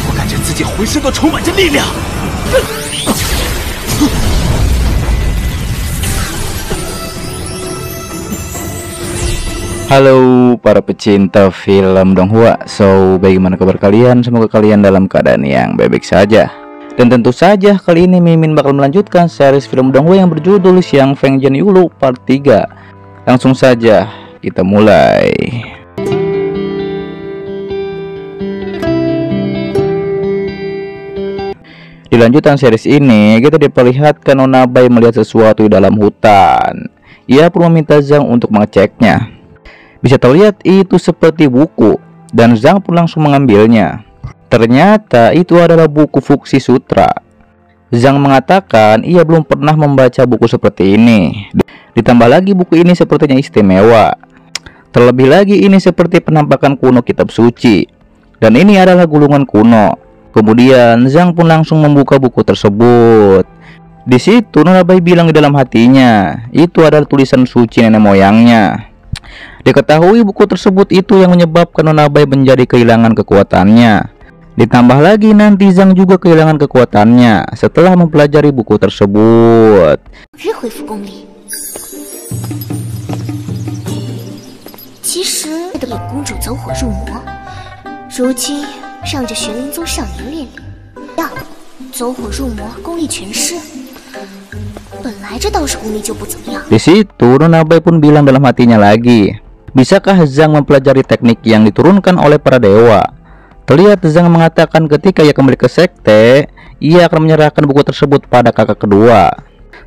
我感觉自己浑身都充满着力量。Halo para pecinta film Donghua. So, bagaimana kabar kalian? Semoga kalian dalam keadaan yang baik-baik saja. Dan tentu saja kali ini Mimin bakal melanjutkan series film Donghua yang berjudul Xiang Feng Jian Yulu Part 3. Langsung saja kita mulai. Di lanjutan series ini, kita diperlihatkan Nona Bai melihat sesuatu di dalam hutan. Ia pun meminta Zhang untuk mengeceknya. Bisa terlihat itu seperti buku, dan Zhang pun langsung mengambilnya. Ternyata itu adalah buku Fuxi Sutra. Zhang mengatakan ia belum pernah membaca buku seperti ini. Ditambah lagi buku ini sepertinya istimewa. Terlebih lagi ini seperti penampakan kuno kitab suci. Dan ini adalah gulungan kuno. Kemudian Zhang pun langsung membuka buku tersebut. Di situ Nona Bai bilang di dalam hatinya, itu adalah tulisan suci nenek moyangnya. Diketahui buku tersebut itu yang menyebabkan Nona Bai menjadi kehilangan kekuatannya. Ditambah lagi nanti Zhang juga kehilangan kekuatannya setelah mempelajari buku tersebut. Di situ Nona Bai pun bilang dalam hatinya lagi, bisakah Zhang mempelajari teknik yang diturunkan oleh para dewa? Terlihat Zhang mengatakan ketika ia kembali ke sekte, ia akan menyerahkan buku tersebut pada kakak kedua.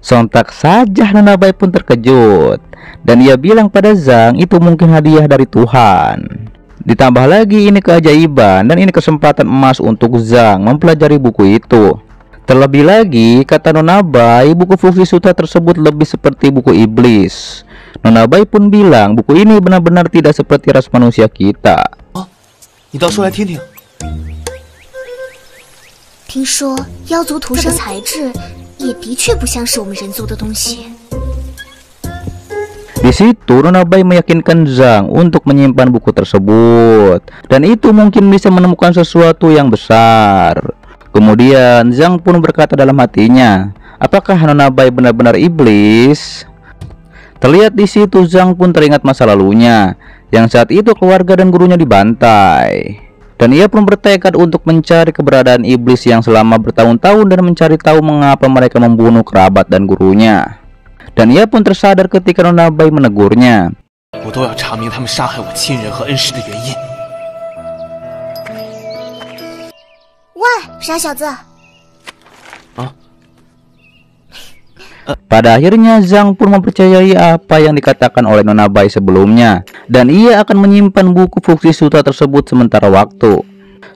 Sontak saja Nona Bai pun terkejut, dan ia bilang pada Zhang itu mungkin hadiah dari Tuhan. Ditambah lagi ini keajaiban dan ini kesempatan emas untuk Zhang mempelajari buku itu. Terlebih lagi, kata Nona Bai, buku Fuxi Sutra tersebut lebih seperti buku iblis. Nona Bai pun bilang buku ini benar-benar tidak seperti ras manusia kita. Oh, 你倒说来听听。听说妖族涂生材质也的确不像是我们人族的东西。 Di situ Nona Bai meyakinkan Zhang untuk menyimpan buku tersebut, dan itu mungkin bisa menemukan sesuatu yang besar. Kemudian Zhang pun berkata dalam hatinya, apakah Nona Bai benar-benar iblis? Terlihat di situ Zhang pun teringat masa lalunya, yang saat itu keluarga dan gurunya dibantai. Dan ia pun bertekad untuk mencari keberadaan iblis yang selama bertahun-tahun dan mencari tahu mengapa mereka membunuh kerabat dan gurunya. Dan ia pun tersadar ketika Nona Bai menegurnya. 我都要查明他们杀害我亲人和恩师的原因。 喂，傻小子！ Pada akhirnya Zhang pun mempercayai apa yang dikatakan oleh Nona Bai sebelumnya, dan ia akan menyimpan buku Fuxi Sutra tersebut sementara waktu.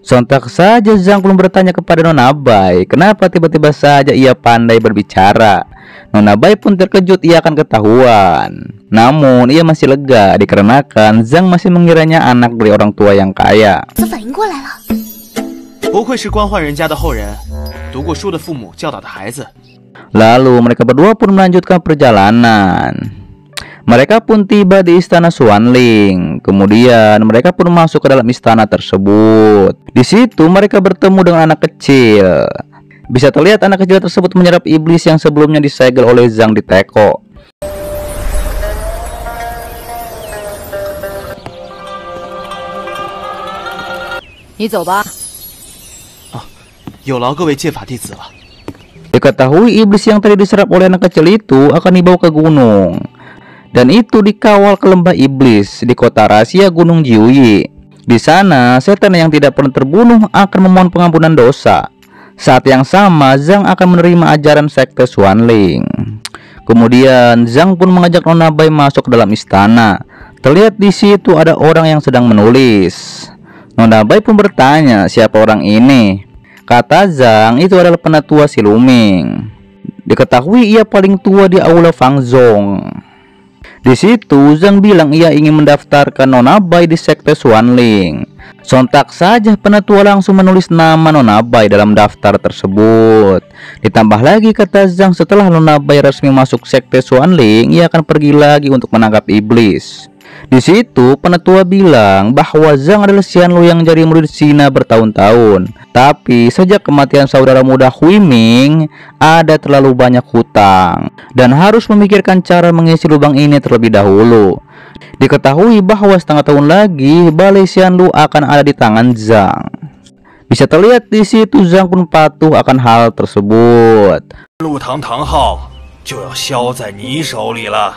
Sontak saja Zhang pun bertanya kepada Nona Bai, kenapa tiba-tiba saja ia pandai berbicara. Nona Bai pun terkejut ia akan ketahuan. Namun ia masih lega dikarenakan Zhang masih mengiranya anak dari orang tua yang kaya. 不愧是官宦人家的后人，读过书的父母教导的孩子。 Lalu mereka berdua pun melanjutkan perjalanan. Mereka pun tiba di istana Xuanling. Kemudian mereka pun masuk ke dalam istana tersebut. Di situ mereka bertemu dengan anak kecil. Bisa terlihat anak kecil tersebut menyerap iblis yang sebelumnya disegel oleh Zhang di teko. Oh, 有劳各位戒法弟子了。 Diketahui iblis yang tadi diserap oleh anak kecil itu akan dibawa ke gunung. Dan itu dikawal ke lembah iblis di kota rahasia Gunung Jiuyi. Di sana, setan yang tidak pernah terbunuh akan memohon pengampunan dosa. Saat yang sama, Zhang akan menerima ajaran sekte Xuanling. Kemudian, Zhang pun mengajak Nona Bai masuk ke dalam istana. Terlihat di situ ada orang yang sedang menulis. Nona Bai pun bertanya, siapa orang ini? Kata Zhang, itu adalah penatua si Luming. Diketahui ia paling tua di aula Fangzong. Di situ Zhang bilang ia ingin mendaftarkan Nona Bai di sekte Xuanling. Sontak saja penatua langsung menulis nama Nona Bai dalam daftar tersebut. Ditambah lagi kata Zhang, setelah Nona Bai resmi masuk sekte Xuanling, ia akan pergi lagi untuk menangkap iblis. Di situ penetua bilang bahwa Zhang adalah Xianlu yang jadi murid Sina bertahun-tahun. Tapi sejak kematian saudara muda Hui Ming, ada terlalu banyak hutang dan harus memikirkan cara mengisi lubang ini terlebih dahulu. Diketahui bahwa setengah tahun lagi balai Xianlu akan ada di tangan Zhang. Bisa terlihat di situ Zhang pun patuh akan hal tersebut. 陆堂堂号就要消在你手里了。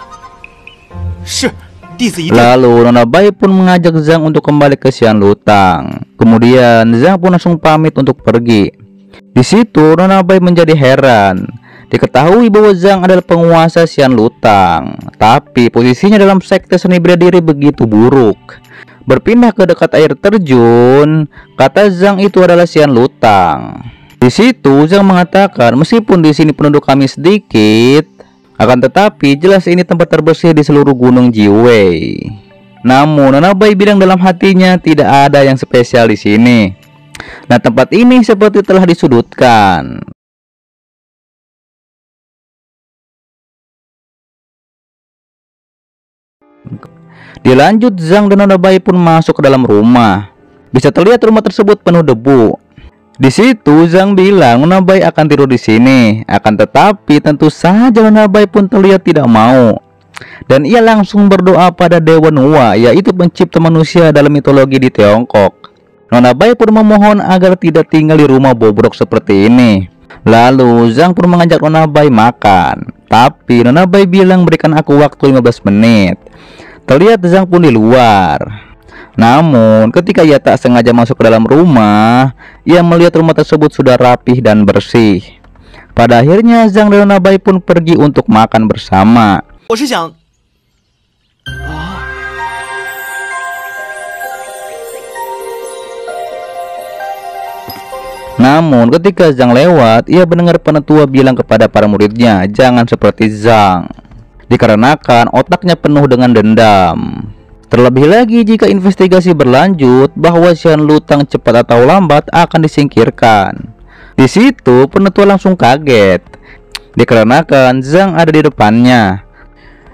是，弟子一定。 Lalu Nona Bai pun mengajak Zhang untuk kembali ke Xianlutang. Kemudian Zhang pun langsung pamit untuk pergi. Di situ Nona Bai menjadi heran. Diketahui bahwa Zhang adalah penguasa Xianlutang, tapi posisinya dalam sekte seni bela diri begitu buruk. Berpindah ke dekat air terjun, kata Zhang itu adalah Xianlutang. Di situ Zhang mengatakan meskipun di sini penduduk kami sedikit, akan tetapi jelas ini tempat terbersih di seluruh gunung Jiwei. Namun Nona Bai bilang dalam hatinya tidak ada yang spesial di sini. Nah, tempat ini seperti telah disudutkan. Dilanjut Zhang dan Nona Bai pun masuk ke dalam rumah. Bisa terlihat rumah tersebut penuh debu. Di situ Zhang bilang Nona Bai akan tidur di sini. Akan tetapi tentu saja Nona Bai pun terlihat tidak mau. Dan ia langsung berdoa pada Dewa Nuwa, yaitu pencipta manusia dalam mitologi di Tiongkok. Nona Bai pun memohon agar tidak tinggal di rumah bobrok seperti ini. Lalu Zhang pun mengajak Nona Bai makan. Tapi Nona Bai bilang berikan aku waktu 15 menit. Terlihat Zhang pun di luar. Namun ketika ia tak sengaja masuk ke dalam rumah, ia melihat rumah tersebut sudah rapih dan bersih. Pada akhirnya Zhang dan Nona Bai pun pergi untuk makan bersama. Namun ketika Zhang lewat, ia mendengar penetua bilang kepada para muridnya, jangan seperti Zhang, dikarenakan otaknya penuh dengan dendam. Terlebih lagi jika investigasi berlanjut bahwa Xianlutang cepat atau lambat akan disingkirkan. Di situ penetua langsung kaget, dikarenakan Zhang ada di depannya.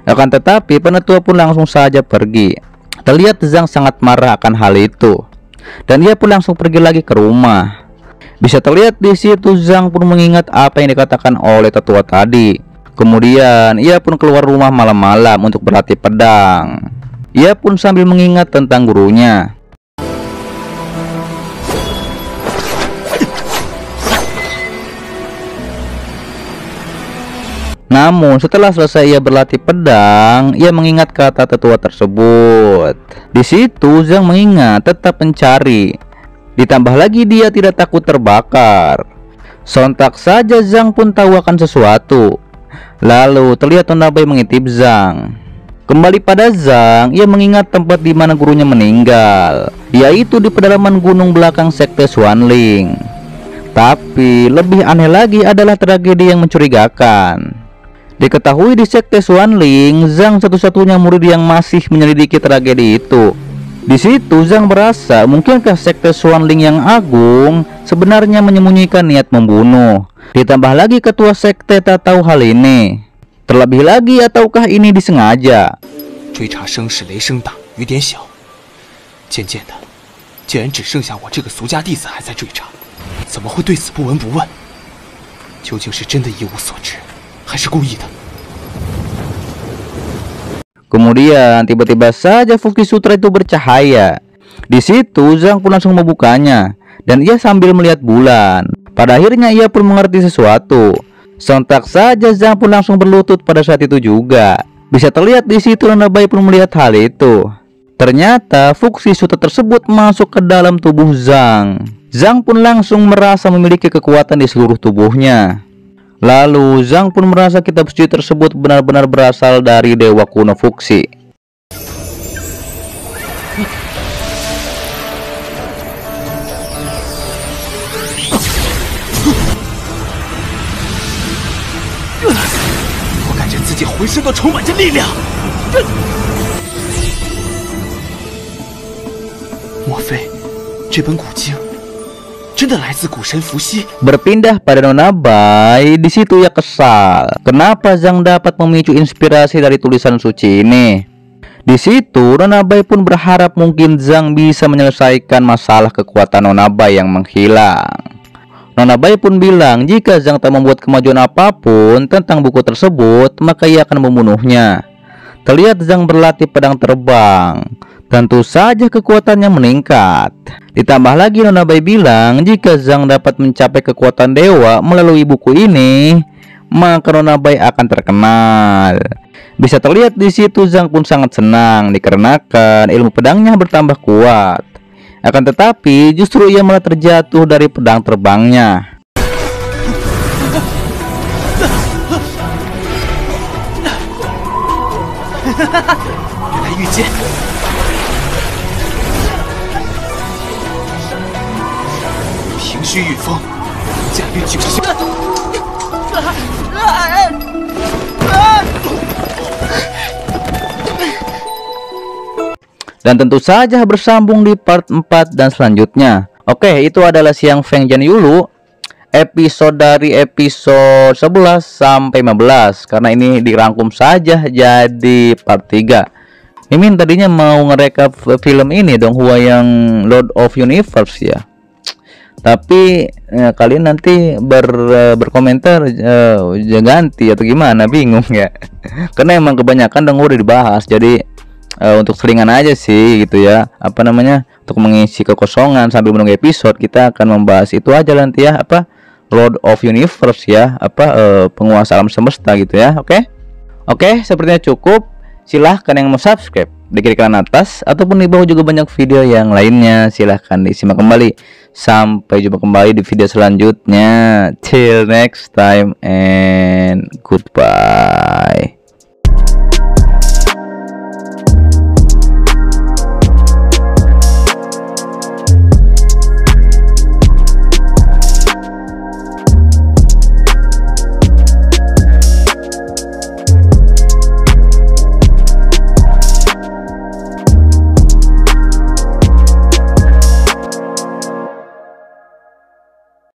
Akan tetapi penetua pun langsung saja pergi. Terlihat Zhang sangat marah akan hal itu, dan ia pun langsung pergi lagi ke rumah. Bisa terlihat di situ Zhang pun mengingat apa yang dikatakan oleh tetua tadi. Kemudian ia pun keluar rumah malam-malam untuk berlatih pedang. Ia pun sambil mengingat tentang gurunya. Namun setelah selesai ia berlatih pedang, ia mengingat kata tetua tersebut. Di situ Zhang mengingat tetap mencari. Ditambah lagi dia tidak takut terbakar. Sontak saja Zhang pun tahu akan sesuatu. Lalu terlihat Nona Bai mengintip Zhang. Kembali pada Zhang, ia mengingat tempat di mana gurunya meninggal, yaitu di pedalaman gunung belakang sekte Xuanling. Tapi lebih aneh lagi adalah tragedi yang mencurigakan. Diketahui di sekte Xuanling, Zhang satu-satunya murid yang masih menyelidiki tragedi itu. Di situ Zhang merasa mungkinkah sekte Xuanling yang agung sebenarnya menyembunyikan niat membunuh. Ditambah lagi ketua sekte tak tahu hal ini. Terlebih lagi ataukah ini disengaja? 追查声势雷声大雨点小，渐渐的，竟然只剩下我这个俗家弟子还在追查，怎么会对此不闻不问？究竟是真的一无所知，还是故意的？ Kemudian tiba-tiba saja Fuki Sutra itu bercahaya. Di situ Zhang pun langsung membukanya dan ia sambil melihat bulan. Pada akhirnya ia pun mengerti sesuatu. Sontak saja Zhang pun langsung berlutut pada saat itu juga. Bisa terlihat di situ Nona Bai pun melihat hal itu. Ternyata Fuki Sutra tersebut masuk ke dalam tubuh Zhang. Zhang pun langsung merasa memiliki kekuatan di seluruh tubuhnya. Lalu Zhang pun merasa kitab suci tersebut benar-benar berasal dari dewa kuno Fuxi. 真的来自古神伏羲。 Berpindah pada Nona Bai, di situ ia kesal. Kenapa Zhang dapat memicu inspirasi dari tulisan suci ini? Di situ Nona Bai pun berharap mungkin Zhang bisa menyelesaikan masalah kekuatan Nona Bai yang menghilang. Nona Bai pun bilang jika Zhang tak membuat kemajuan apapun tentang buku tersebut, maka ia akan membunuhnya. Terlihat Zhang berlatih pedang terbang. Tentu saja kekuatannya meningkat. Ditambah lagi Nona Bai bilang jika Zhang dapat mencapai kekuatan dewa melalui buku ini, maka Nona Bai akan terkenal. Bisa terlihat di situ Zhang pun sangat senang dikarenakan ilmu pedangnya bertambah kuat. Akan tetapi justru ia malah terjatuh dari pedang terbangnya. Dan tentu saja bersambung di part 4 dan selanjutnya. Oke, itu adalah Xiang Feng Jian Yulu episode dari episode 11 sampai 15, karena ini dirangkum saja jadi part 3. Mimin tadinya mau ngerekap film ini dong, Hua yang Lord of Universe ya. Tapi kalian nanti berkomentar ganti atau gimana, bingung ya. Karena emang kebanyakan dong udah dibahas, jadi untuk selingan aja sih gitu ya, apa namanya, untuk mengisi kekosongan sambil menunggu episode, kita akan membahas itu aja nanti ya, apa Lord of Universe ya, apa penguasa alam semesta gitu ya. Oke, sepertinya cukup. Silahkan yang mau subscribe di kiri kanan atas ataupun di bawah juga banyak video yang lainnya, silahkan disimak kembali. Sampai jumpa kembali di video selanjutnya. Till next time and goodbye.